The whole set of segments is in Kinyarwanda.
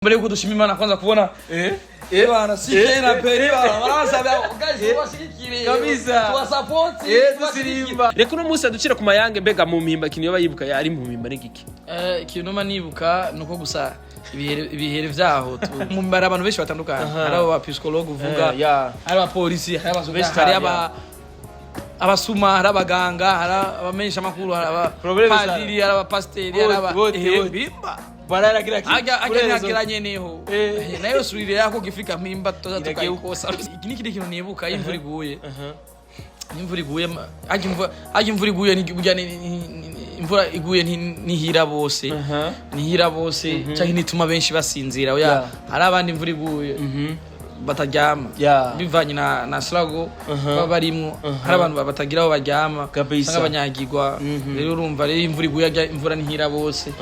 Mbele yuko dushima Imana kwanza kuona bana si tena pere bana barasaba guys washikire kabisa tuwa support tusirimba reka no musa ducira ku mayange mbega mu mpimba kinyo bayibuka yari mu mpimba n'igiki kinuma nibuka nuko gusa ibihere vyaho mu mbara abantu benshi batandukanye hari aba psychologue uvuga hari aba police hari aba hari abasuma hari abaganga hari abamenyesha makuru hari aba padiri hari aba pasteur hari aba bimba barara kila kitu aja nyeneho nayo surire yako gifika mpimba toza tukayikosa iki kintu nibuka imvura iguye imvura iguye imvura iguye imvura iguye nihira bose nihira bose cyangwa nituma benshi basinzira oya hari abandi imvura iguye bataryama bivanye na slago babarimwo hari abantu batagira aho baryama cyangwa abanyagirwa rero urumva rero imvura iguye imvura nihira bose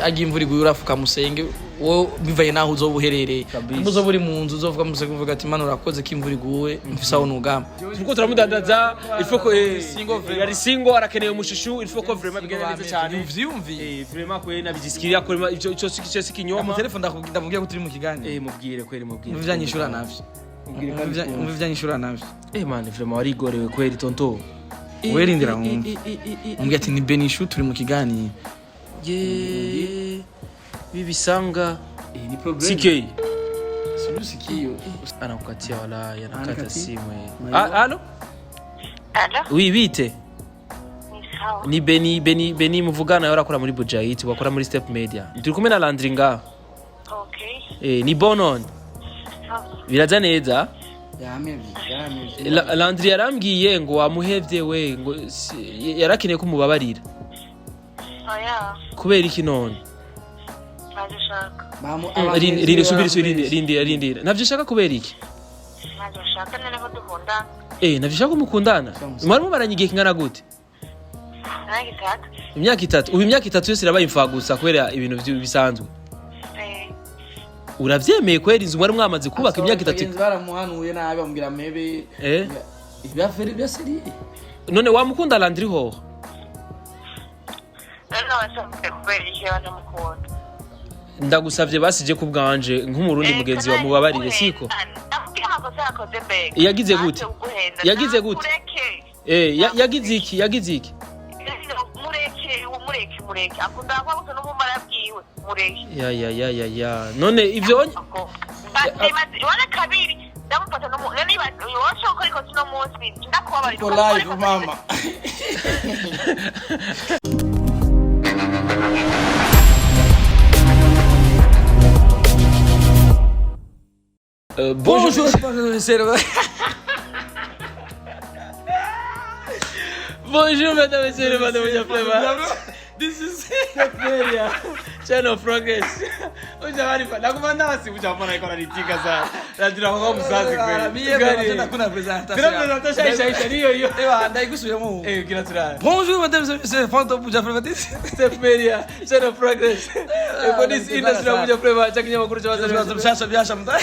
agiye imvura iguye urafuka musenge wo bivanye naho uzobuherereye muzo buri mu nzu uzovuga musenge uvuga ati Imana urakoze ko imvura iguye mfisaho n'ugamba turiko turamudandaza ifoko yari singo arakeneye umushushu ifoko vraiment bigenda neza cyane uvyumvi vraiment ko nabiziskiriya ko ico sikinyoma telefone ndakubwira ko turi mu kiganiro mubwire kweri mubwire muvyanyishura navyo muvyanyishura navyo man vraiment warigorewe kweri tonto werindira umwe ati ni Benishu turi mu kiganiro bibisanga ni problem sikei sikio anakukatia wala yanakata simu allo oui bite ni Beni muvugana yora akora muri Bujayiti wakora muri Step Media turi kumwe na Landry nga okay ni bonon biraza neza Landry yarambwiye ngo wamuhevye we ngo yarakeneye kumubabarira oya kubera iki none rindira navyo shaka kubera iki navyo shaka nene ko dukundana navyo shaka mukundana mwari mubaranye igihe kingana gute imyaka 3 ubu imyaka 3 yose irabaye imfa gusa kubera ibintu bisanzwe uravyemeye kwera inzu mwari mwamaze kubaka imyaka 3 baramuhanuye nabi bambwira mebe ibyaferi byasiri none wamukunda Landry ho ndagusavye basije kubwanje nk'umurundi mugenzi wa mubabarire siko yagize gute yagize iki mureke akunda kwa gusa n'umumara bwiwe mureke ya none ivyo wala kabiri ndamufata no niba washoko ariko kino munsi ndakubabarira ko live mama Bonjour Bonjour mesdames et messieurs, madame. This is Step Media Channel Progress. Ujawari pa nakumanda si ujapona iko nanitika sana. Nadira kwa mzazi kweli. Mie bana kuna presentation. Presentation hiyo. Ndai kusubiramo. Kila tura. Bonjour mesdames et messieurs, Fanto Buja Private. Step Media Channel Progress. Eko this industry Buja Private chakinya makuru cha wazazi Mshasha biasha mtai.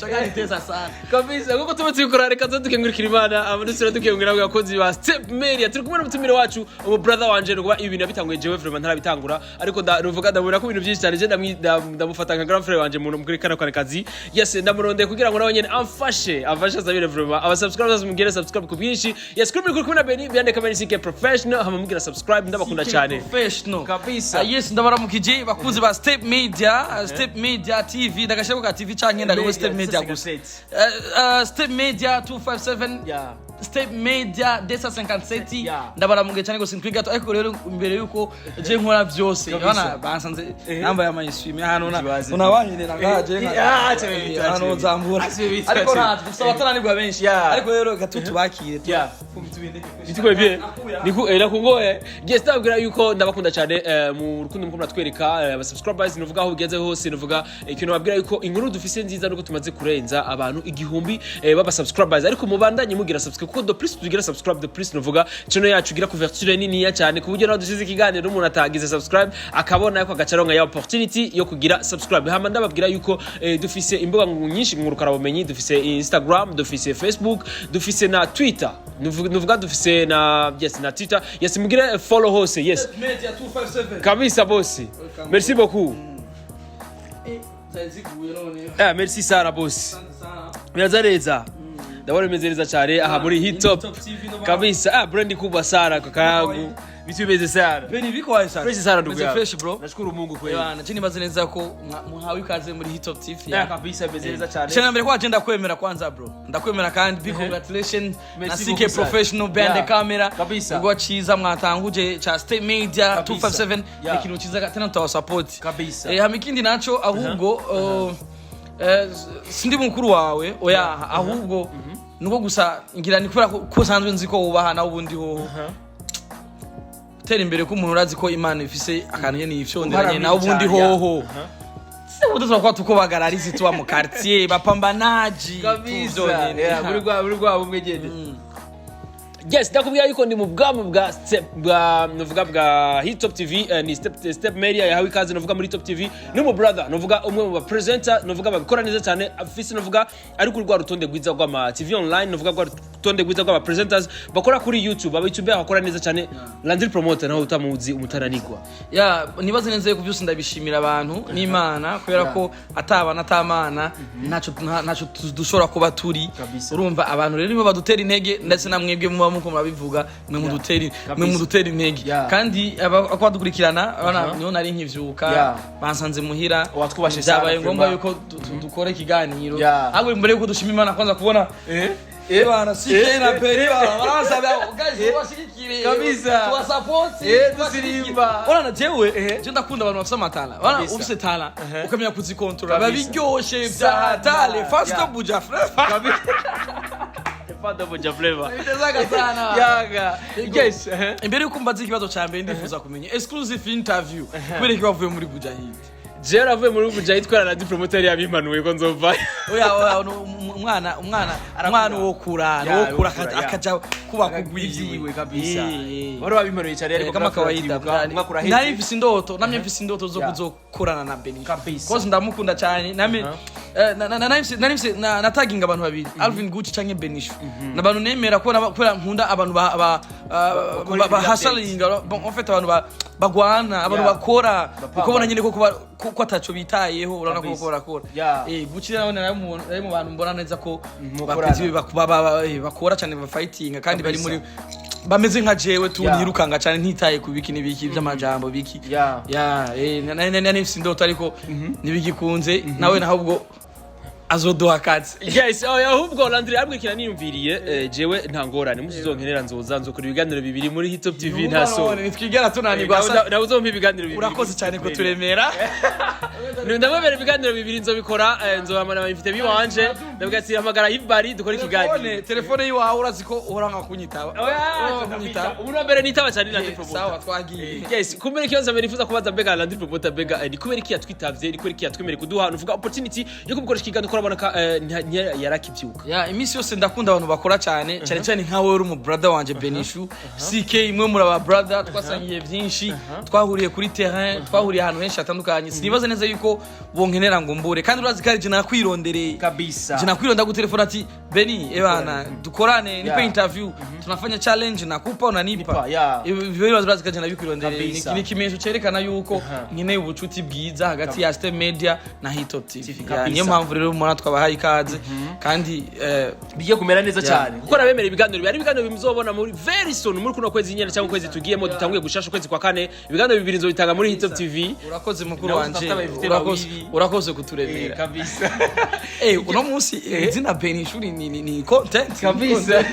Shagani tesa sana. Kabisa kuko tumetukora reka tukengurikira Imana abadusira tukengurira abakozi ba Step Media. Turi kumwe n'umutumire wacu ubu brother wanje ngo ibintu bitangwe jewe vraiment ntarabitangura ariko ruvuga ndabura ko ibintu byinshi cyane je ndamufata nka grand frère wanje mu muri kana kazi yes ndamurondeye kugira ngo nawe nyene amfashe zabire vraiment aba subscribers mugire subscribe ku bwinshi yes kuri kumwe na Beni byande kamera CK professional hama mugira subscribe ndabakunda cyane professional kabisa yes ndabaramukije bakuzi ba Step Media TV ndagashaka ka TV canke ndago Step Media gusa Step Media 257 Step Media Desa 57 ndabaramukije cyane gose nkwigato ariko rero imbere yuko je nkora byose bana bansanze namba ya mayiswimi hano unabanye nagaje hano zambura ariko nta dusaba tananirwa benshi ariko rero gatutu bakire bitiko bye niku kungoye guest abwira yuko ndabakunda cyane mu rukundo muko natwereka aba subscribers nuvuga aho ugeze hose nuvuga ikintu babwira yuko inkuru dufise nziza nuko tumaze kurenza abantu igihumbi baba subscribers ariko mubandanye mugira subscribe kuko do plus tugira subscribe do plus nuvuga channel yacu gira couverture nini ya cyane kuburyo naho dushize ikiganiro umuntu atagize subscribe akabona yuko agacaronga ya opportunity yo kugira subscribe hama ndababwira yuko dufise imbuga nyinshi ngurukara bumenyi dufise Instagram dufise Facebook dufise na Twitter nuvuga dufise na na Twitter yes mugire follow hose yes Media 257 kabisa boss merci beaucoup zaziguye none merci sana boss Birazareza ndabona imeze neza cyane aha muri Hit Top kabisa brand kubwa sana kaka yangu vitu bimeze sana Beni biko sana fresh sana ndugu yangu fresh bro nashukuru Mungu kweli bana chini baze neza ko muhawe ikaze muri Hit Top TV kabisa imeze neza cyane cyane mbere ko agenda kwemera kwanza bro ndakwemera kandi big congratulations na CK professional band camera ubwo ciza mwatanguje cha State Media 257 ikintu ciza tena tutawa support kabisa hamikindi naco ahubwo sindi mukuru wawe oya ahubwo nuko gusa ngira ni kubera ko sanzwe nzi ko ubaha na ubundi ho tera imbere ko umuntu urazi ko Imana ifise akantu nyene ifyonderanye na ubundi hoho ubuto kwa tuko bagararizi tuwa mu quartier bapambanaji kabisa buri rwa bumwe gende yes ndakubwira yuko ndi mu bwamo bwa novuga bwa Hit Top TV ni Step Media yahawe ikaze novuga muri Top TV no mu brother novuga umwe mu presenter novuga babikora neza cyane afise novuga ari kuri rwa rutonde gwiza rwa TV online novuga rwa rutonde gwiza rwa presenters bakora kuri YouTube YouTube bakora neza cyane Landry Promoter naho utamuzi umutananigwa nibaze neza ko byose ndabishimira abantu n'Imana kubera ko atabana atamana naco dushora kuba turi urumva abantu rero nibo badutera intege ndetse namwebwe mu muko murabivuga mwe mudutera intege kandi abadukurikirana abana niho nari nkivyuka bansanze muhira byabaye ngombwa yuko dukore ikiganiro ahubwo mbere yuko dushima Imana kwanza kubona bana sikena pere baransabya guys washikire kabisa tuwa support tusirimba ona jewe je ndakunda abantu bafite amatala bana ufite tala ukamenya kuzikontrola babiryoshe bya hatale fast buja kabisa Fada boja flavor. Itezaga sana. Yaga. Guys, imbere yuko mbaza ikibazo ca mbere ndifuza kumenya exclusive interview kubera ko bavuye muri Bujahid. Jera avuye muri Bujahid twara na promoter yabimanuye ko nzova. Oya umwana wo kura akaja kuba kugwiziwe kabisa. Baro babimanuye cyane ariko kama kawaida. Nari mfise indoto, namye mfise indoto zo kuzokorana na Beni. Koze ndamukunda cyane nami nataginga abantu babiri Alvin Gucci canke Benishu nabantu nemera ko kubera nkunda abantu ba hasalinga en fait abantu bagwana abantu bakora ukobona nyine ko ataco bitayeho urana ko barakora Gucci nawe mu bantu mbona neza ko bakora cyane ba fighting kandi bari muri bameze nka jewe tunirukanga cyane ntitaye kubiki nibiki by'amajambo biki nani sindoto ariko nibigikunze nawe nahubwo azodoha kazi yes ahubwo Landry abwikira niyumviriye jewe ntangorane musizonkenera nzokora ibiganiro bibiri muri Hit Top TV ntaso nitwigera tunanirwa na uzompa ibiganiro bibiri urakoze cyane ko turemera ndababera ibiganiro bibiri nzobikora nzobamana abafite biwanje ndabugatira amagara y'ibari dukora ikiganiro telefone yiwawe urazi ko uhora nka kunyitaba ubu mbere nitaba cyane Landry Promoter sawa twagiye yes kumbe ikibazo mbere nifuza kubaza Bega Landry Promoter Bega ni kubera iki yatwitavye ni kubera iki yatwemere kuduha nuvuga opportunity yo kubikoresha ikiganiro urabona yarakibyuka imisi yose ndakunda abantu bakora cyane cyane nkawe uri mu brother wanje Benishu CK imwe muri aba brother twasangiye byinshi twahuriye kuri terrain twahuriye ahantu henshi hatandukanye sinibaza neza yuko bonkenera ngo mbure kandi urazi kari je nakwirondereye kabisa je nakwironda gutelefona ati Beni ebana dukorane nipe interview tunafanya challenge nakupa unanipa ibyo urazi kari je nabikwirondereye ni kimenyesho cerekana yuko nkeneye ubucuti bwiza hagati ya State Media na Hit Top TV niyo mpamvu rero umuntu twabahaye ikaze kandi bigiye kumera neza cyane kuko nabemera ibiganiro bari ibiganiro bimuzobona muri very soon muri kuno kwezi nyene cyangwa kwezi tugiyemo dutanguye gushasha kwezi kwa kane ibiganiro bibiri nzobitanga muri Hit Top TV urakoze mukuru wanje urakoze kuturemera kabisa uno munsi izina Benishu ni content kabisa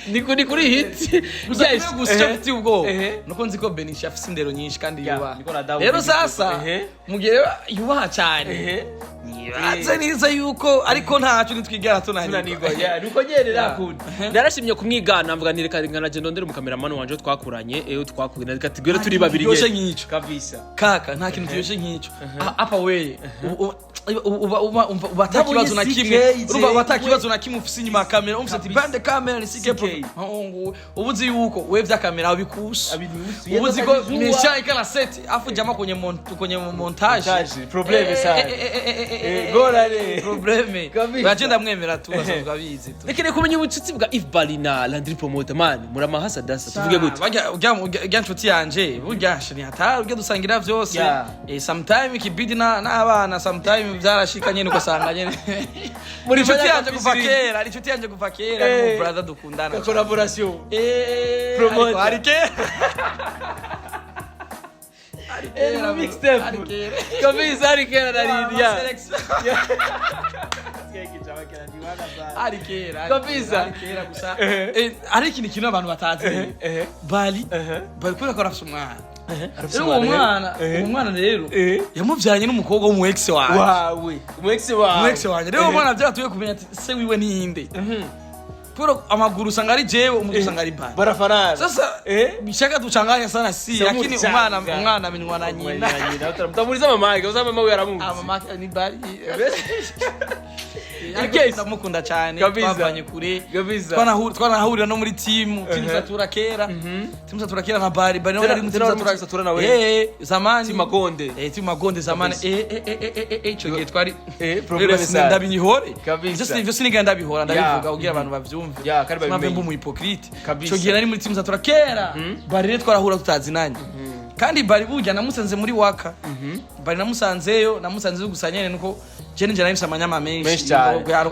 ni kuri hit guys gusafiti ubwo nuko nzi ko Benishu afise indero nyinshi kandi yuba rero sasa mugiye yubaha cyane nibaze niza yuko ariko ntacyo nitwigara tunanirwa nuko nyerera kundi narashimye kumwigana mvuga ntirekana je ndondera umukameraman wanje twakuranye twakuranye kategori turi babiri yoshe nkico kabisa kaka nta kintu tuyoshe nkico apa we uba atakibazo na kimwe urumva atakibazo na kimwe ufise inyuma ya kamera umfise ati bande kamera nisige ngo ubuzi yuko we vya kamera ubikusa ubuzi ko nisha ikala set afu jama kwenye montage probleme sana gora le probleme bagenda mwemera tu babizi tu nekene kumenya ubutsitsi bwa Yves Bali na Landry Promoter man muramahasa dasa tuvuge gute ujya nshuti yanje burya shini hata ujya dusangira vyose sometime ikibidi na abana sometime byarashika nyene ugasanga nyene muri nshuti yanje kuva kera no brother dukundana collaboration Promoter arike mixtape kabisa arike na Lydia arikera kabisa gusa ariki ni kintu abantu batazi Bali kubera ko arafite umwana umwana rero yamuvyanye n'umukobwa w'umu ex wawe umu ex wanjye rero umwana byatuye kumenya ati se wiwe ninde puro amaguru usanga ari jewe umuntu usanga ari Bali barafanana sasa bishaka tuchanganya sana si lakini umwana amenywa na nyina mtamuliza mama yake usama mama yaramuzi mama ni Bali ndamukunda cyane twavanye kure twanahurira no muri team satura kera na Bali no ari mu satura nawe zamani team Magonde zamani cyo gihe twari problem sana ndabinihore just sinigenda bihora ndabivuga ugira abantu bavyumve mbe mu hypocrite cyo gihe nari muri team satura kera Bali rero twarahura tutazinanye kandi Bali burya namusanze muri waka Bali namusanze gusanyene nuko jene njana ifisa amanyama menshi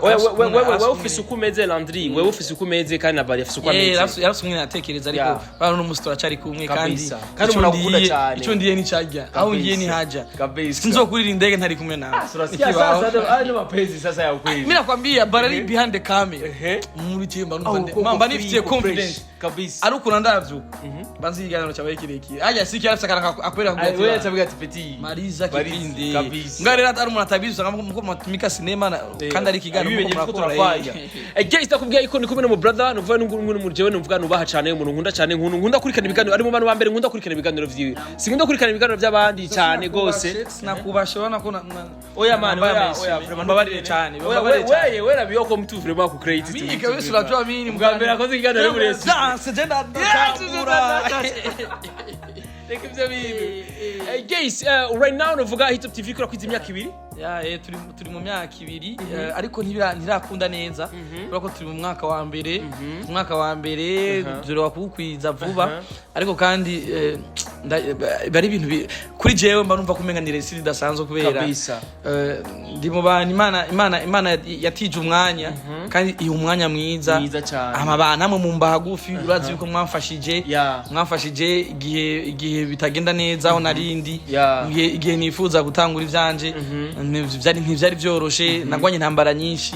wewe ufise ukumeze Landry wewe ufise ukumeze kandi na Bali afise ukumeze yarafise umwe natekereza ariko bano n'umustora cyari kumwe kandi munakunda cyane icyo ndiye ni cyajya aho ngiye ni haja sinzokurira indege ntari kumwe nawe sasa ari mapenzi sasa ya ukweli mimi nakwambia Bali behind the camera muri timba mamba nifitiye confidence kabisa ari uko ndavyo banzi iganiro cyabaye kirekire aja siki yarafise kana akwera kugira wewe tabiga petit Mariza kipindi ngarera atari umuntu atabizi ko matumika cinema kandi ari kiganiro ko murakora guys takubwiye iko ni kumwe no mu brother no vuga n'umuntu mu jewe nuvuga nubaha cyane umuntu nkunda cyane nkunda kurikana ibiganiro ari mu bantu bambere nkunda kurikana ibiganiro vyiwe sinkunda kurikana ibiganiro by'abandi cyane gose nakubasha bana ko oya man oya mbabarire cyane wewe nabiyo ko mtu vraiment ku create mimi kabisa unajua mimi mgambira akoze ikiganiro muri Yesu dance genda Reka ibyo bintu guys right now nuvuga Hit Top TV kora kwiza imyaka 2 turi mu myaka 2 ariko ntirakunda neza kuko turi mu mwaka wa mbere dore kubukwiza vuba ariko kandi bari ibintu kuri jewe mba numva kumenga ni residi dasanzwe kubera ndi mu bantu Imana yatije umwanya kandi iyo umwanya mwiza amabana namwe mu mba hagufi urazi yuko mwamfashije igihe bitagenda neza aho narindi igihe nifuza gutangura ivyanje ntivyari byoroshe nagwanye intambara nyinshi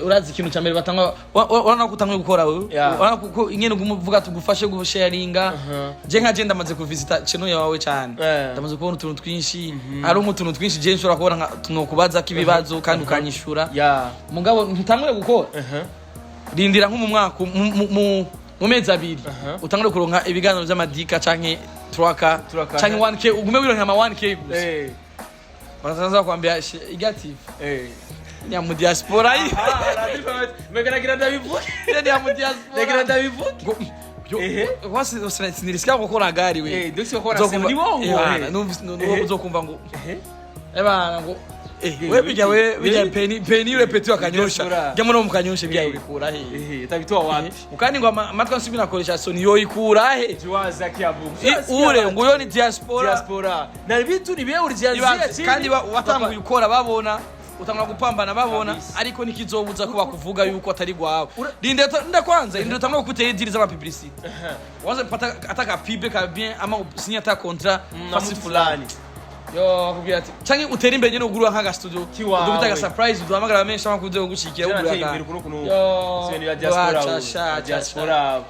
urazi ikintu cyambere batanga urana kutangwe gukora wewe urana kuko ingene umuvuga tugufashe gusharinga je nka je ndamaze kuvisita channel yawe cyane ndamaze kubona utuntu twinshi ari utuntu twinshi je nshobora kubona tunokubaza kibibazo kandi ukanyishura mugabo ntutangure gukora rindira nko mu mwaka mu mezi 2 utangure kuronka ibiganiro by'amadika canke traka canke 1k ugume wironka ama 1k gusa barasanza kwambia igative ni mu diaspora hii megaragira ndabivuga ni mu diaspora megaragira ndabivuga wasi nilisikia gukora gari we ndetse gukora se ni wowe no uzokumva ngo ngo wewe bijya peni yule peti wakanyosha jambo no mukanyosha bya urikura he tabitoa wapi ukani ngo amatwa nsibi nakoresha so niyo ikura he jiwaza kiabu ure ngo yo ni diaspora na bitu ni bewe uryanziye kandi watanguye ukora babona utangura gupambana babona ariko nikizobuza kuba kuvuga yuko atari gwawe rinde ndakwanza inde utangura kuteye deal za publicity wanze pata ataka pibe ka bien ama signer ta contrat fasi fulani yo akubwira ati canke utera imbere nyene ugurura nka studio udubita surprise uduhamagara menshi ama kuze gushikira ugurura yo seni ya diaspora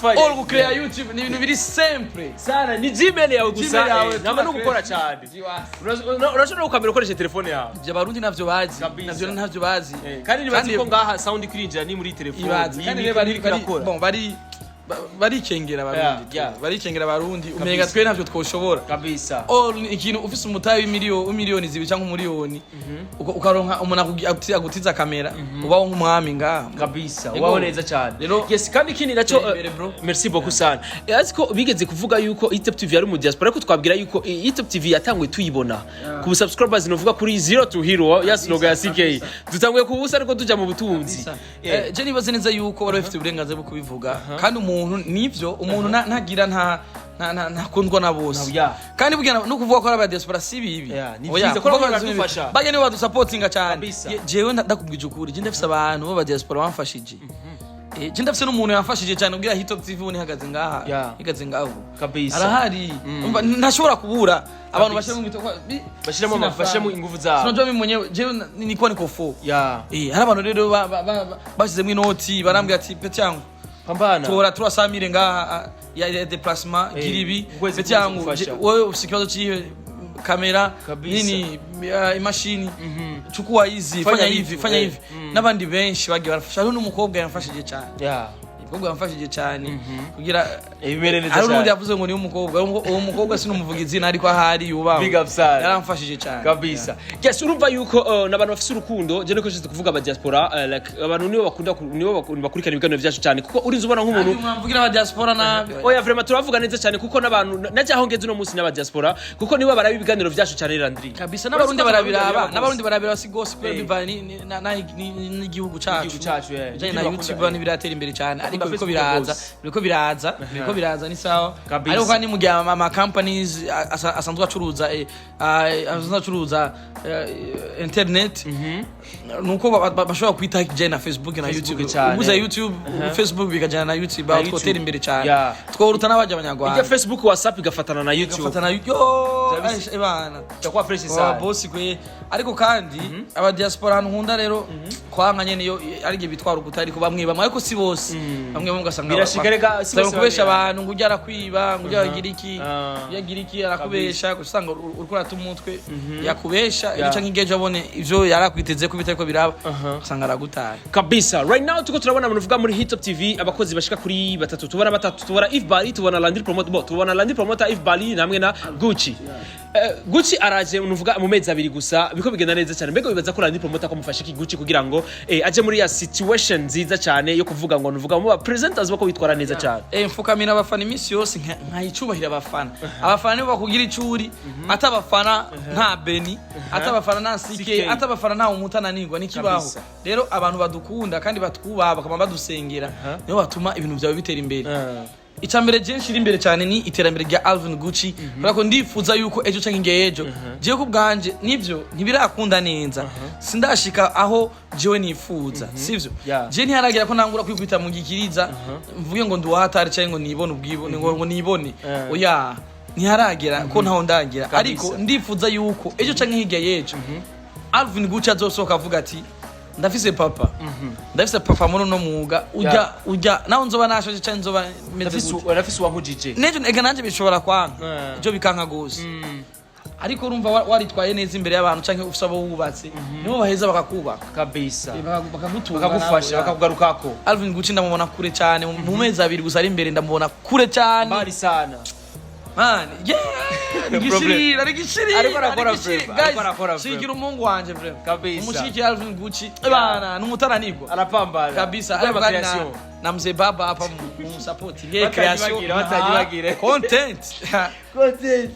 all go create YouTube ni ibintu biri simple sana ni Gmail yawe gusa nama no gukora cyane urashobora gukamera ukoresha telefone yawe bya barundi navyo bazi kandi nibazi ko ngaha sound kwirinjira ni muri telefone kandi bari barikengera abarundi barikengera abarundi umenga twe ntavyo twoshobora kabisa ikintu ufise umutayi w'imiliyoni zibiri cyangwa umuliyoni ukaronka umuntu agutiza kamera ubaho nk'umwami ngaha kabisa ubaho neza cyane yes kandi ikindi naco merci beaucoup sana aziko bigeze kuvuga yuko Itop TV ari mu diaspora ariko twabwira yuko Itop TV yatangwe tuyibona ku subscribers novuga kuri 0 to hero yasloga ya CK dutanguye kubusa ariko tuja mu butunzi je nibaze neza yuko bari bafite uburenganzira bwo kubivuga kandi umuntu nivyo umuntu ntagira ntakundwa na bose kandi bugira no kuvuga ko aba diaspora si bibi oya ko badufasha bagene badusupportinga cyane jewe ndakubwije ukuri je ndafise abantu baba diaspora bamfashije je ndafise n'umuntu yamfashije cyane ubwira Hitop TV uni hagaze ngaha igaze ngaho kabisa arahari ntashobora kubura abantu bashiramo ingufu zabo sinajwa bimunye je niko fo hari abantu rero bashizemo inoti barambwira ati peti yangu pambana tora 300 ngaha ya déplacement giribi peti yangu wewe usikiwazo chihe kamera nini imashini chukua hizi fanya hivi nabandi benshi bagiye barafasha hano umukobwa yamfashije cyane umukobwa yamfashije cyane kugira ibimerere cyane hari undi yavuze ngo ni umukobwa uwo mukobwa sinamuvuga izina ariko ahari yubaho yaramfashije cyane kabisa yes urumva yuko nabantu bafise urukundo je niko nshyize kuvuga aba diaspora like abantu nibo bakurikana ibiganiro byacu cyane kuko urinze ubona nk'umuntu mvugira aba diaspora nabi oya vraiment turavuga neza cyane kuko nabantu najaho ngeze no munsi n'aba diaspora kuko nibo barabi ibiganiro byacu cyane Landry kabisa n'abarundi barabiraba si gospel bivani n'igihugu cyacu na YouTube ntibiratera imbere cyane biriko biraza ni sawa ariko kandi mu gihe ama companies asanzwe acuruza internet nuko bashobora kwita je na Facebook na YouTube ubuza YouTube Facebook bikajana na YouTube twotera imbere cyane tworuta n'abaje abanyarwanda Facebook WhatsApp igafatana na YouTube ebana cyakwa fresh sana boss kwe ariko kandi aba diaspora nkunda rero kwanga nyene yo ari gihe bitwara uguta ariko bamwe ariko si bose bamwe ugasanga birashikareka si bose kubesha abantu ngo ujya kwiba ngo ujya yagira iki arakubesha gusanga urukora tumutwe yakubesha icyo ngigeje abone ivyo yarakwiteze ko bitariko biraba usanga aragutaye kabisa right now tuko turabona abantu vuga muri Hitop TV abakozi bashika kuri batatu tubona If Bali tubona Landry Promoter If Bali namwe na Gucci Gucci araje unuvuga mu mezi abiri gusa biko bigenda neza cyane mbega bibaza ko Landry Promoter ko mufashe ki Gucci kugira ngo aje muri ya situation nziza cyane yo kuvuga ngo nuvuga mu presenters bako bitwara neza cyane mfukamira abafana imisi yose nkayicubahira abafana nibo bakugira icuri atabafana nta Beni atabafana nta CK atabafana nta umutana ningwa nikibaho rero abantu badukunda kandi batwubaha bakaba badusengera nibo batuma ibintu byawe bitera imbere Icambere je nshira imbere cyane ni iterambere rya Alvin Gucci ariko ndifuza yuko ejo canke ngeyejo je ku bwanje nivyo ntibirakunda neza sindashika aho jewe nifuza sivyo je ntiharagira ko nangura kwikubita mu gikiriza mvuge ngo nduwahatari cyangwa ngo nibone ubwibone ngo nibone oya ntiharagera ko ntaho ndangira ariko ndifuza yuko ejo canke ngeyejo Alvin Gucci azosoka avuga ati ndafise papa ndafise papa muri no muga ujya naho nzoba nashoje cyane nzoba ndafise wankujije nejo ega nanje bishobora kwanga byo bikanka gose ariko urumva waritwaye neza imbere y'abantu canke ufise abo wubatse nibo baheza bakakubaka kabisa bakagufasha bakakugarukako Alvin Gucci ndamubona kure cyane mu mezi abiri gusa ari imbere ndamubona kure cyane bari sana man gishirira ariko arakora shigira umungu wanje vrema kabisa umushiki Alvin Gucci bana n'umutaranirwa arapambana kabisa ariko na mzee baba hapa mu support ye creation batagibagire content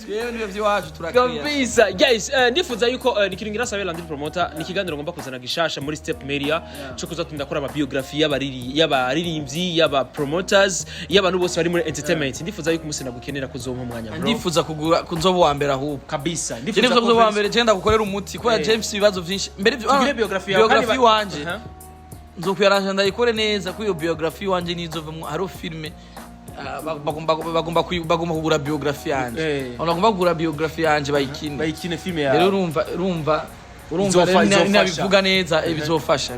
yewe niyo vyiwacu turakiriya kabisa guys ndifuza yuko nikiringira sabe Landry Promoter nikiganiro ngomba kuzana gishasha muri Step Media cyo kuzatunda kora ama biography y'abaririmbyi y'aba promoters y'abantu bose bari muri entertainment ndifuza yuko umusina gukenera kuzompa umwanya bro ndifuza kunzoba wa mbere ahubwo kabisa ndifuza kuzoba wa mbere genda gukorera umuti kwa James ibibazo vyinshi mbere biography wanje nzokwiranje ndayikore neza kuyo biography wanje nizovemo haro filme bagomba kugura biography yanje bagomba kugura biography yanje bayikine filme ya rero urumva nabivuga neza bizofasha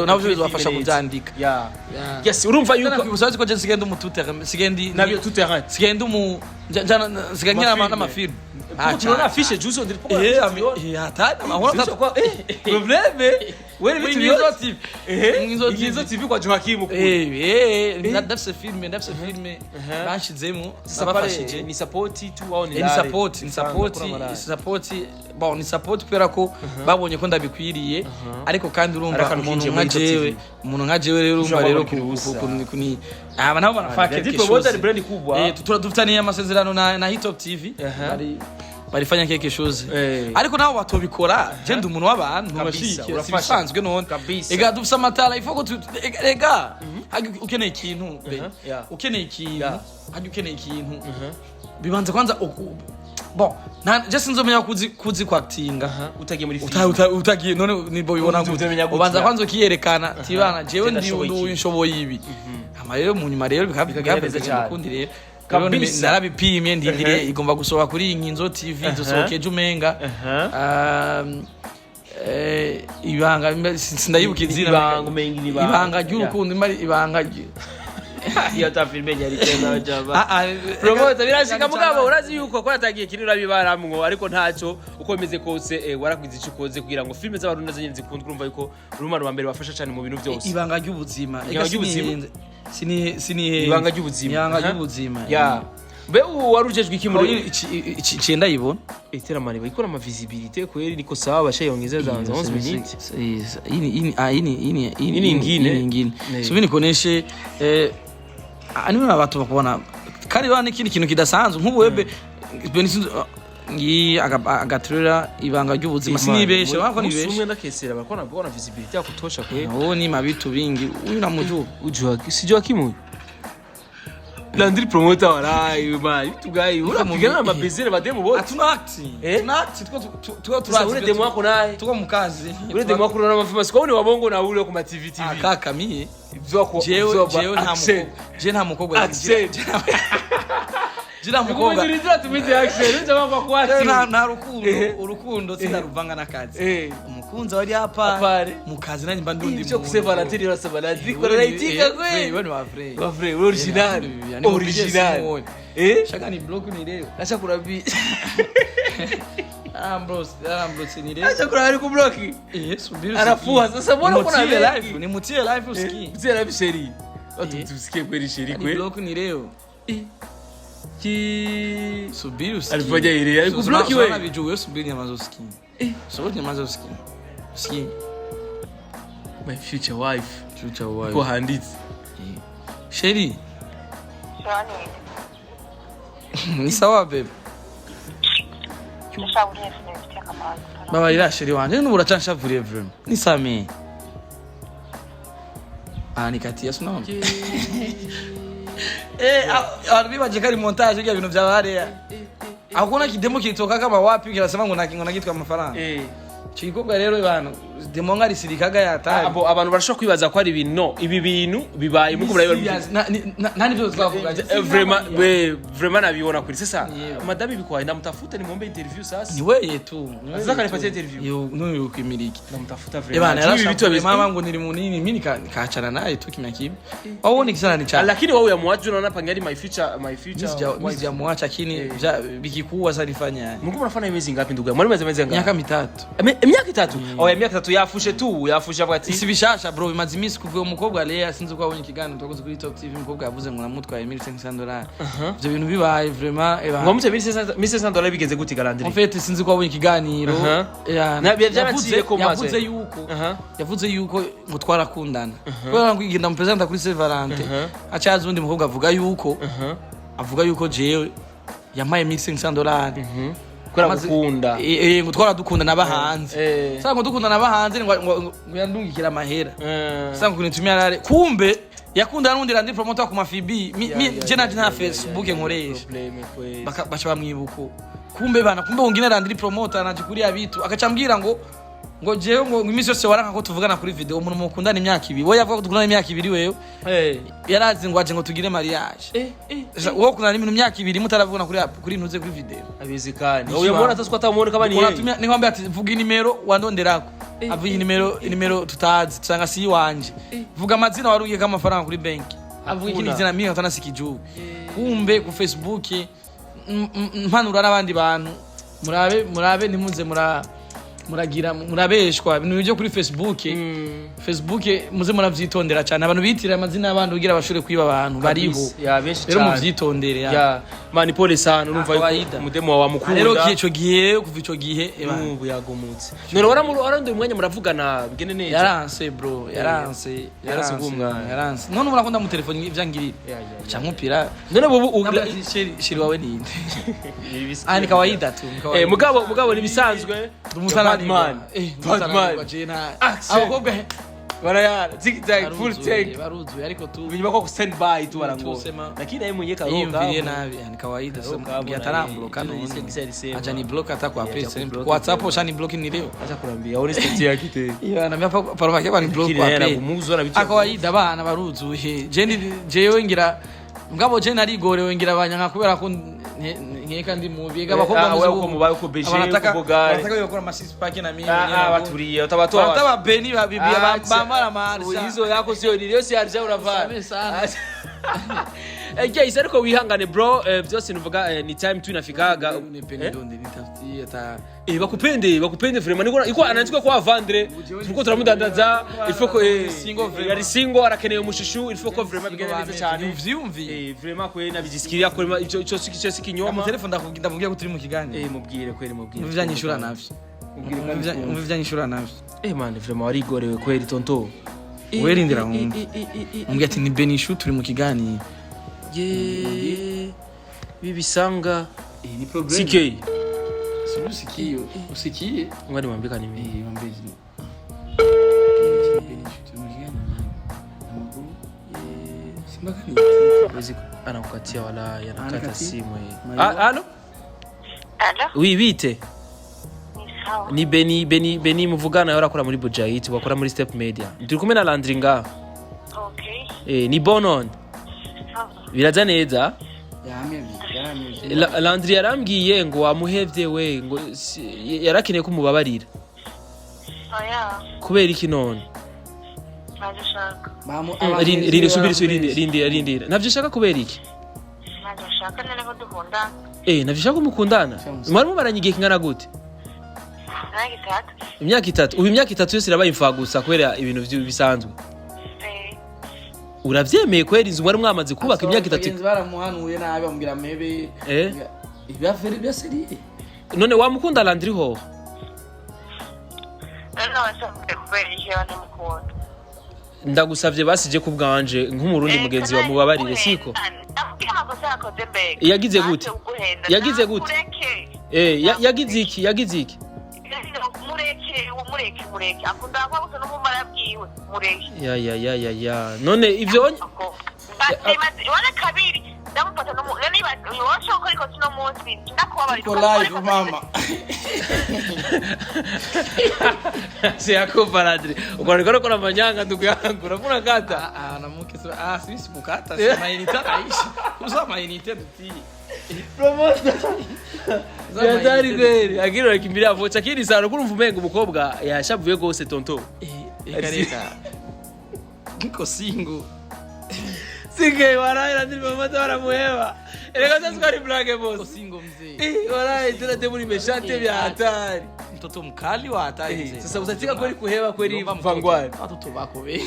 nabyo bizofasha kubyandika yes urumva yuko bibusazi ko je sigenda umutute sigendi nabyo tout terrain sigenda jana zikanyana n'amafilm tunaona afishe juice on the hata mahona probleme wewe vitu vyote Ingizo TV kwa Joakim ndafse filme banshizemo sabafashije ni support tu au ni support bon ni support pera ko babonye ko ndabikwiriye ariko kandi urumva umuntu nka jewe rero urumva rero kuni aba nabo banafaka promoter brand kubwa dufitaniye amasezerano na Hitop TV barifanya keke shows ariko nabo batobikora je ndi umuntu w'abantu bashike sibisanzwe none ega dufisa amatara ifoko ega ukeneye ikintu ukeneye ikintu bibanze kwanza bon je sinzomenya kuzi kwactinga utagiye muri film utagiye none nibo bibona ubanza kwanza kiyerekana tibana jewe ndi unshoboye ibi ama rero mu nyuma rero bikabeza cyane kundi rero narabipimye ndindire igomba gusohoka kuri Inkinzo TV dusohoke Jumenga ibanga sindayibuka izina ibanga ry'urukundo imari ibanga iyo ta filme yari kenda jaba promoter birashika mugabo urazi yuko ko yatagiye kinira bibaramwo ariko ntaco ukomeze kose warakwiza icikoze kugira ngo filme z'abarundi zenye zikundwa urumva yuko urumano wa mbere bafasha cyane mu bintu byose ibanga ry'ubuzima ibanga ry'ubuzima ya be warujejwe iki muri icenda yibona iteramani bayikora ama visibility kweri niko sawa bashayongeza za 11 minutes ini ingine subini koneshe anime abantu bakubona kari bane kindi kintu kidasanzwe nk'ubu webe ngi agatrera ibanga ry'ubuzima sinibeshe bako nibeshe umwe ndakesera bakona bona visibility yakutosha kwe ni mabitu bingi uyu namuju ujwa sijwa kimu Landry promoter warayi bari tugayi urapigana amabezere bademu bote atunati tuko turasure demo wako naye tuko mukazi ure demo wako na mafima sikoni wabongo na ule ku ma TV kaka mie vyako je nta mukobwa jina mukobwa ngira tumite accent nje baba kwati na urukundo sindaruvanga nakazi umukunzi wari hapa mukazi nanyi mbandundi cyo kuseva natiri rasaba nadiko raitika kwe wewe wa free original shaka ni block ni leo acha kurabi Ambrose ni leo acha kurabi ku block subiri anafuha sasa mbona kuna live ni mutie live usikie mutie live sheri watu tusikie kweli sheri kwe block ni leo subiri usikie alifanya ile alikublocki wewe sana video subiri nyamaza usikie subiri nyamaza usikie my future wife kwa handits sheri ni sawa babe baba ila sheri wanje n'ubura cansha vuriye vraiment ni same nikati yasu naona alibibaje kari montage ya bintu byabare akona kidemo kilitoka kama wapi kirasema ngo nakitwa amafaranga chikobwa rero bana demo ngari sirikaga yatari abantu barashobora kwibaza ko ari ibintu ibi bintu bibaye muko burayo nani byo twavuga vraiment nabiona kuri sasa madame bikwaye ndamutafuta nimombe interview sasa ni wewe tu sasa kanipatia interview nuni ukimiliki ndamutafuta vraiment bana vitu mama ngo niri munini mimi nikaachana naye tu kimya kimya waone kisana ni cha lakini wewe yamwaje unaona pangali my future mimi jamwacha lakini bikikuwa sasa nifanya Mungu unafanya miezi ngapi ndugu yangu mwalimu ameze ngapi miaka 3 miaka 3 yafushe bwati sibishasha bro bimaze imisi kuvuye umukobwa Lea sinzi ko abonye ikiganiro twakoze kuri Top TV umukobwa yavuze ngo namutwaye $1500 ibyo bintu bibaye vraiment ngo mutse $1500 bigenze gute Galandri en fait sinzi ko abonye ikiganiro yavuze yuko ngo twarakundana kubera ngo igenda mupresenta kuri Saint Valentin acaza undi mukobwa avuga yuko jewe yamaye $1500 kurakunda ngo twaradukunda nabahanze sanga dukunda nabahanze ngo yandungikira amahera sanga kunitumia rare kumbe yakunda nundi Landry promoter ku mafibi je nta Facebook nkoresha bacha bamwibuko kumbe ngina Landry promoter najikuri abitu akacambwira ngo jewe ngo imisi yose waranka ko tuvugana kuri video umuntu mukundana imyaka 2 wowe yavuga ko dukundana imyaka 2 wewe yarazi ngo aje ngo tugire mariage wowe kunana ibintu imyaka 2 mutaravugana kuri ntuze kuri video abizikani uyo mbona ataswata muone kaba ni yeye ni kwambia ati vuga inimero wandonderako avuga inimero tutazi tusanga si wanje vuga amazina warugiye kama faranga kuri bank avuga ikindi zina mimi hata nasikijuu kumbe ku Facebook mpanura n'abandi bantu murabe ntimuze murabeshwa ibintu byo kuri Facebook muze muravyitondera cyane abantu bitira amazina y'abantu kugira bashore kwiba abantu bariho rero muvyitondere ya manipole sana urumva yuko mudemo wa mukunda rero kuva ico gihe ubu yagomutse none waranduye umwanya muravugana bigene neza yaranse bro yaranse none murakunda mu telefone ivyangiri camupira none bubu shiri wawe ninde ni kawaida tu mugabo ni bisanzwe Batman abakobwa barayara zigzag full take baruzuye ariko tu binyuma ko stand by tu barango lakini yeye mwenyewe karoga yeye nabi ni kawaida so yatarambuka none acha ni block hata kwa pesa kwa WhatsApp ushani block ni leo acha kuambia uri state yake te iyo na mpa parova ke bari block kwa pesa kawaida bana baruzuye jewe ngira mugabo je narigorewe ngira abanyanga kubera ko nkeka ndi mubiga abakobwa muzo mubaye ko beje kubogare bataka yokora amasisi pake na mimi baturiye utaba beni babibia bamara marsa hizo yako sio nilio si arja uravana guys ariko wihangane bro byose nuvuga ni time tu inafikaga nipendonde nitafutie ata bakupende vraiment iko anandikwa kwa vendre turiko turamudandaza ifoko yari single arakeneye umushishu ifoko vraiment bigenda neza cyane uvyumvi vraiment ko nabijisikiria ko ico sikinyoma telefone ndakugenda mubwira ko turi mu kiganiro mubwire muvyanyishura navyo muvyanyishura navyo man vraiment warigorewe kweli tonto werindira umbwira ati ni Benishu turi mu kiganiro bibisanga ni problem sikei usikie ngani mwambika ni mimi mwambezi anakukatia wala yanakata simu halo oui bite ni Beni muvugana yora kora muri Bujayit wakora muri Step Media turi kumwe na Landringa ni bonon biraza neza Landry yarambwiye ngo wamuhevye we ngo yarakeneye ko mubabarira kubera iki none rindira navyo shaka kubera iki navyo shaka mukundana mwari mubaranyigiye kingana gute imyaka 3 ubu imyaka 3 yose irabaye imfa gusa kubera ibintu bisanzwe uravyemeye kweri inzu mwari mwamaze kubaka imyaka 3 baramuhanuye nabi bamubwira mebe ibyafere byaseri none wamukunda Landry ho ndagusavye basije kubwanje nk'umurundi mugenzi wa mubabarire siko yagize gute yagize iki mureke akunda kwa gusa n'umumara bwiwe mureke ya none ivyo wana kabiri ndamufata no niba yosho ko ariko kino munsi ndakubabari ko live mama si yakupa Landry uko kora manyanga nduguyangura kuna kata na muke sisi mukata sema inita aisha usama inita duti promoter yadari kweli agiro akimbilia vocha kidi sana kurumva umenga umukobwa yashavuye gose tonto kareka niko single waraye Landry mama baramuheba erega sasa kari black boss single mzee waraye tena muri meshate vya hatari mtoto mkali wa hatari sasa uzatika kweli kuheba kweli mvangwani watoto bako we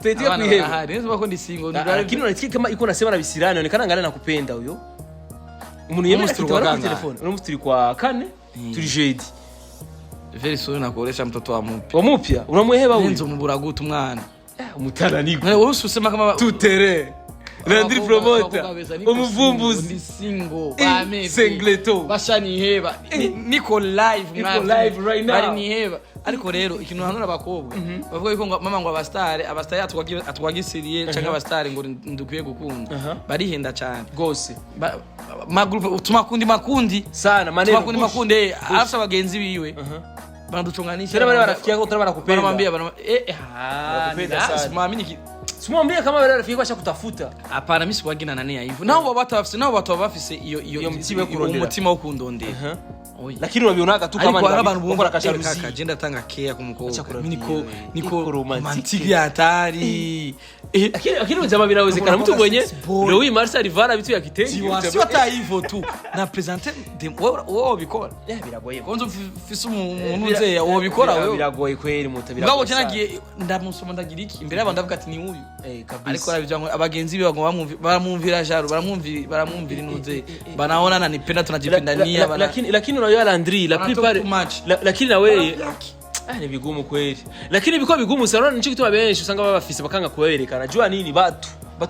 tuitika kuheba ndio bako ni single lakini unasikia kama iko nasema na bisirani inaonekana ngana nakupenda huyo umuntu yemera kwa telefone uramustiri kwa kane turi jeudi very soon nakoresha mtoto wa mupya unamuheba huyo nzo mubura gutu umwana umutana niko wewe usema kama tutere Landry promoter umuvumbuzi single bame singleto bashani heba niko live right now bari ni heba ariko rero ikintu hanura abakobwa bavuga yuko mama ngo abastare atwagisiriye cyangwa abastare ngo ndukwiye gukunda barihenda cyane gose magroup tumakundi sana maneno makundi after bagenzi biwe banadutunganisha tena barafikia ko tena barakupenda baramwambia barakupenda sana simamini Simwambie kama wewe rafiki yako kutafuta. Hapana, mimi sikwagina nani hivyo. Nao watu bafise iyo umutima wo kundondera. Lakini unabionaga tu kama ni abantu bumva kasharuzi agenda tanga care kumukobwa. Mimi niko romantic hatari. Lakini ujama binawezekana mtu mwenye Louis Marcel Rivara bitu ya kitenge. Sio hata hivyo tu. Na presenter wao bikora. Biragoye. Konzo fise umuntu nze wao bikora wewe. Biragoye kweli mutabira. Ngabo cyanagiye ndamusoma ndagira iki imbere y'abantu ndavuga ati ni uyu. Ariko arabijyango abagenzi be bagomba baramwumvira jaro baramwumvira inuze. Banaona na nipenda tunajipendania lakini unajua Landry la plupart lakini na wewe ni vigumu kweli. Lakini biko vigumu sana nico kituma benshi usanga babafise bakanga kuberekana. Jua nini batu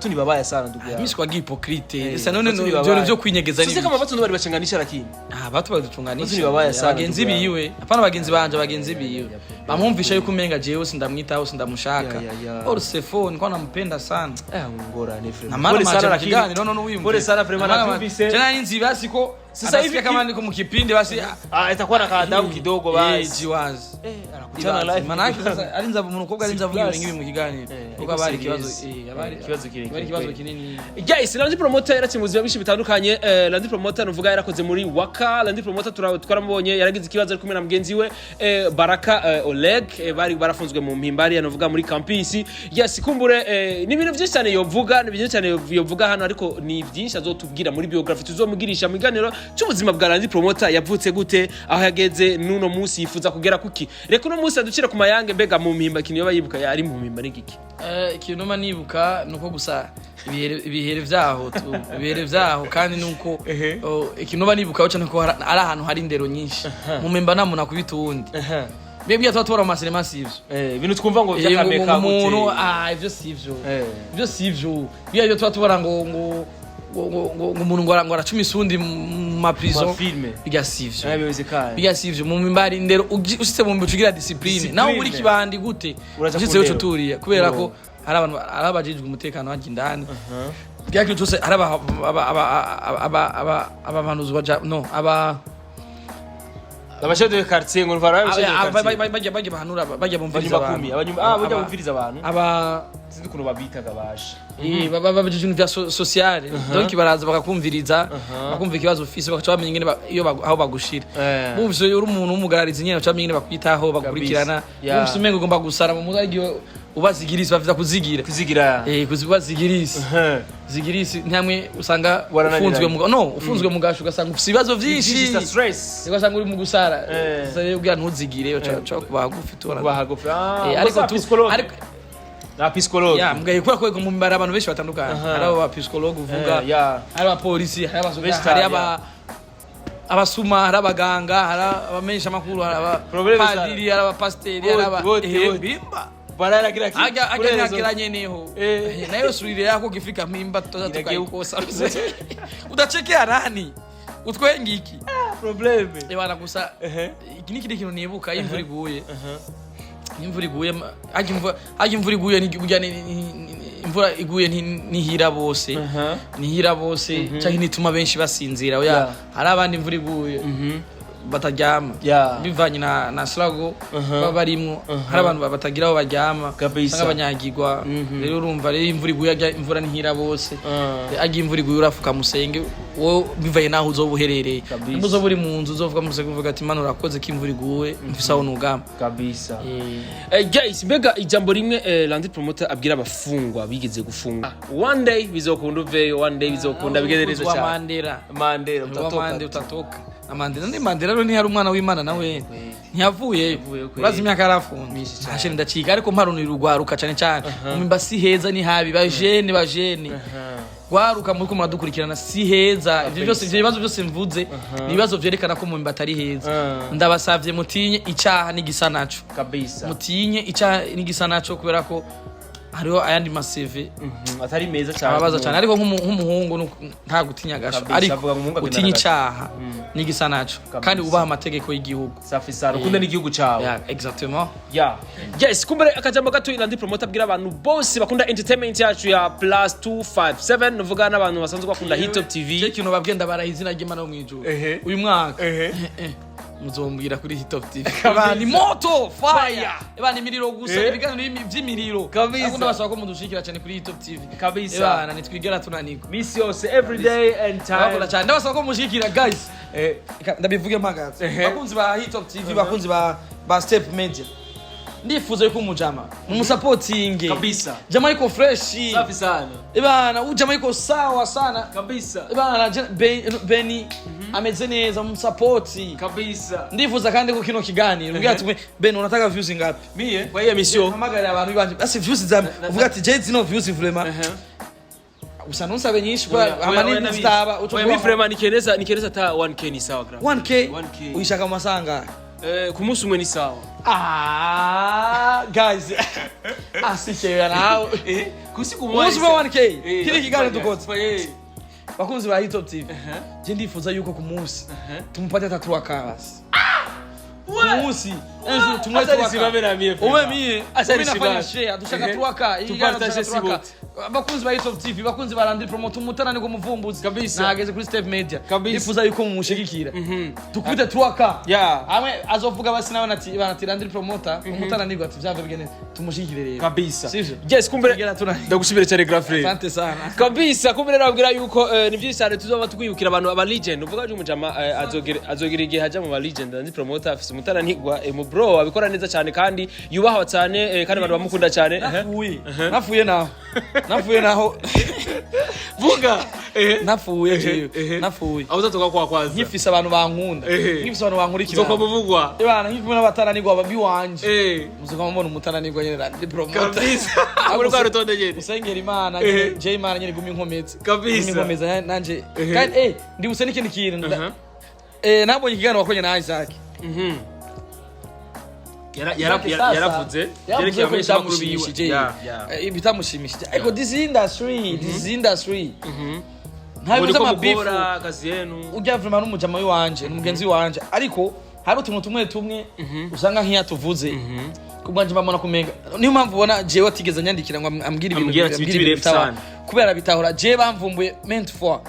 ni babaya sana ndugu yangu. Mimi sikwa hypocrite. Sasa none ndio kwinyegeza nini. Sisi kama batu ndo bari bachanganisha lakini. Batu badutunganisha. Batu ni babaya sana. Bagenzi biwe. Hapana bagenzi banje bagenzi biwe. Bamwumvisha yuko umenga jewe sindamwitaho sindamushaka. Orsefone kwa nampenda sana. Ngora ni friend. Pole sana lakini no wimbo. Pole sana vraiment nakuvise. Tena inzi basi ko sasa hivi kama niko mkipindi basi itakuwa na kaadabu kidogo basi. Jiwazi. Anakutana live. Maana yake sasa alinza mukobwa alinza vuga ibingi bimukigani. Uko abari kibazo kinini. Guys, Landry Promoter yaratsimuzira bishi bitandukanye. Landry Promoter nuvuga yarakoze muri Waka. Landry Promoter twaramubonye yaragize ikibazo ari kumwe na mugenzi we Baraka Oleg bari barafunzwe mu mpimbari yanovuga muri campus. Yes, kumbure ni ibintu byinshi cyane yovuga, ni byinshi cyane yovuga hano ariko ni byinshi azotubwira muri biography tuzomugirisha mu biganiro cy'ubuzima bwa Landry Promoter yavutse gute aho yageze nuno munsi yifuza kugera kuki. Reka no munsi aducira ku mayange mbega mu mpimba kinyo bayibuka yari mu mpimba n'igiki. Ikintu manibuka nuko gusa ibihere vyaho kandi nuko ikintu banibuka cyane ko ari ahantu hari indero nyinshi mu mpimba namuna kubitundi. Bebya twatora amasinema sivyo. Ibintu twumva ngo byakameka umuntu ivyo sivyo. Bya twatubara ngo umuntu ngo aracuma isundi mu maprison biga sivyo mu mimbari ndero usitse mu mbicugira discipline naho uri kibandi gute usitse yo tuturiye kubera ko hari abantu arabajijwe umutekano waje indani byakyo cyose araba abanuzi baja no abashede de quartier ngo nvara bajya bahanura bajya bumviriza abantu bajya bumviriza abantu sinzi kuno babitaga basha babajije ibintu bya social donc baraza bakakumviriza bakumva ikibazo ufise bakaca bamenye ingene iyo aho bagushira bumvise uri umuntu w'umugararizi nyene baca bamenye ingene bakwitaho bakurikirana bumvise umengo ugomba gusara mu muzagiyo ubazigirisi bafite kuzigira zigirisi ntamwe usanga ufunzwe mu gasho ugasanga ufite ibibazo byinshi ugasanga uri mu gusara sasa rero ubwira ntuzigire yo cyo kubagufitura ariko na psychologue mbwaye kwa kwego mu mbara abantu benshi batandukanye hari aba psychologue uvuga hari aba police hari aba abasuma hari abaganga hari abamenyesha makuru hari aba padiri hari aba pasteri hari aba bimba barara kila kitu ajya kiranye neho nayo surire yako kifika mimba tukayikosa udachekea nani utwengi iki probleme bana gusa iki kintu nibuka imvura iguye imvura iguye imvura iguye imvura iguye nihira bose cyangwa nituma benshi basinzira oya hari abandi imvura iguye bataryama bivanye na slago babarimwo hari abantu batagira aho baryama cyangwa abanyagirwa rero urumva rero imvura iguye imvura nihira bose agiye imvura iguye urafuka musenge wo bivaye naho uzobuherereye imbuzo buri mu nzu uzovuga musenge uvuga ati mana urakoze ko imvura iguye mfisa aho nugamba kabisa guys mbega ijambo rimwe Landry Promoter abwira abafungwa bigeze gufunga one day bizokunda uveyo one day bizokunda bigerereza cyane Mandela utatoka Mandela rero ntihari umwana w'Imana nawe ntiyavuye urazi imyaka yarafunze ashene ndacika ariko mparunira urwaruka cyane cyane mu mbasi heza ni habi bajene gwaruka muri ko muradukurikirana si heza ivyo byose ivyo bibazo byose mvuze ni bibazo vyerekana ko mu mbata ari heza ndabasavye mutinye icyaha n'igisanaco kabisa mutinye icyaha n'igisanaco kubera ko hariho ayandi maseve atari meza cyane ababaza cyane ariko nk'umuhungu nta gutinya gasho ariko utinya icyaha n'igisanaco kandi ubaha amategeko y'igihugu safi sana ukunda n'igihugu cyawe exactement yes kumbere akajambo gato Landry Promoter abwira abantu bose bakunda entertainment yacu ya +257 nuvuga n'abantu basanzwe bakunda Hit Top TV cyo kintu babwenda barahizina ry'Imana mu ijuru uyu mwaka muzombwira kuri Hitop TV eba ni moto fire eba ni miriro gusa ibiganiro by'imiriro kabisa akunda basaba ko mudushikira cyane kuri Hitop TV kabisa eba nitwigera tunanirwa miss yose every day and time bakora cyane ndabasaba ko mushikira guys ndabivuge mpagaze bakunzi ba Hitop TV bakunzi ba Step Media ndifuza yuko umujama mumusupporting kabisa jama iko fresh safi sana ebana ujama iko sawa sana kabisa ebana Beni ameze neza musupport kabisa ndifuza kandi ko kino kiganiro mbwira ati Ben unataka views ngapi mie kwa hiyo mission hamagara abantu banje basi views za uvuga ati je zino views vraiment usanunsabe nyinshi kwa amanini zitaba utumwe vraiment nikeneza ta 1k ni sawa gra 1k uyishaka masanga ku munsi umwe ni sawa guys asikeya nawe kusiku munsi wa 1k kile kiganiro dukoze bakunzi ba Hitop TV je ndifuza yuko ku munsi tumupate 3 akabasi Musi enzo tumwe uwe mie nafanya share dushaka 3K tupartage sibote bakunzi ba Hitop TV bakunzi barandi promote umutana niko muvumbuzi kabisa nageze kuri Step Media ndifuza yuko mumushigikira tukubite 3K amwe azovuga basi nawe banati randi promoter umutana niko ati byava bigene tumushigikire rero kabisa yes kumbe ndagushimira cyane Grafre asante sana kabisa kumbe rero abwira yuko ni byinshi cyane tuzoba twiyukira abantu aba legend uvuga je umujama azogera igihe haja mu ba legend randi promoter afise umutana nigwa mu bro abikora neza cyane kandi yubaha cyane kandi abantu bamukunda cyane nafuye naho vuga nafuye aho zatoka kwa kwaza nkifise abantu bankunda nkifise abantu bankurikira zoko muvugwa ebana nkifise n'abataranirwa babi wanje muzoka mubona umutaranirwa nyene randi promoter kabisa aburi kwa rutonde nyene usengera imana je imana nyene gumi nkomeze kabisa nkomeza nanje kandi ndibuse n'ikindi kintu nabonye ikiganiro wakonye na Isaac yaravuze yerekeye amesha makuru biwe bitamushimishije ariko this industry ntabwo z'amabifu kazi yenu ujya vraiment n'umujama wanje n'umugenzi wanje ariko hari utuntu tumwe usanga nk'iya tuvuze kubwanje mbamona kumenga niyo mpamvu ubona jewe atigeze nyandikira ngo ambwira ibintu bitaba kubera bitahora je bamvumbuye ment for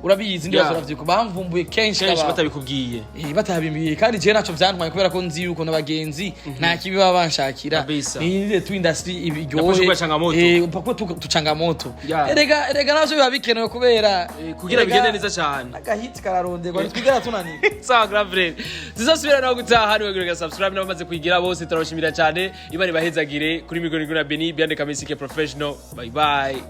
urabizi ndi basoravye bamvumbuye kenshi batabikubwiye batabimbiye kandi je naco vyantwaye kubera ko nzi yuko nabagenzi nta kibi baba banshakira ni tu industry ibiryohe upako tucangamoto erega nazo biba bikenewe kubera kugira bigende neza cyane agahiti kararonderwa twigera tunani sawa Grafre zizosubira no gutaha ni wegurega subscribe nabamaze kuyigira bose turabashimira cyane imana ibahezagire kuri Migoro na Beni Biande Kamisike Professional bye bye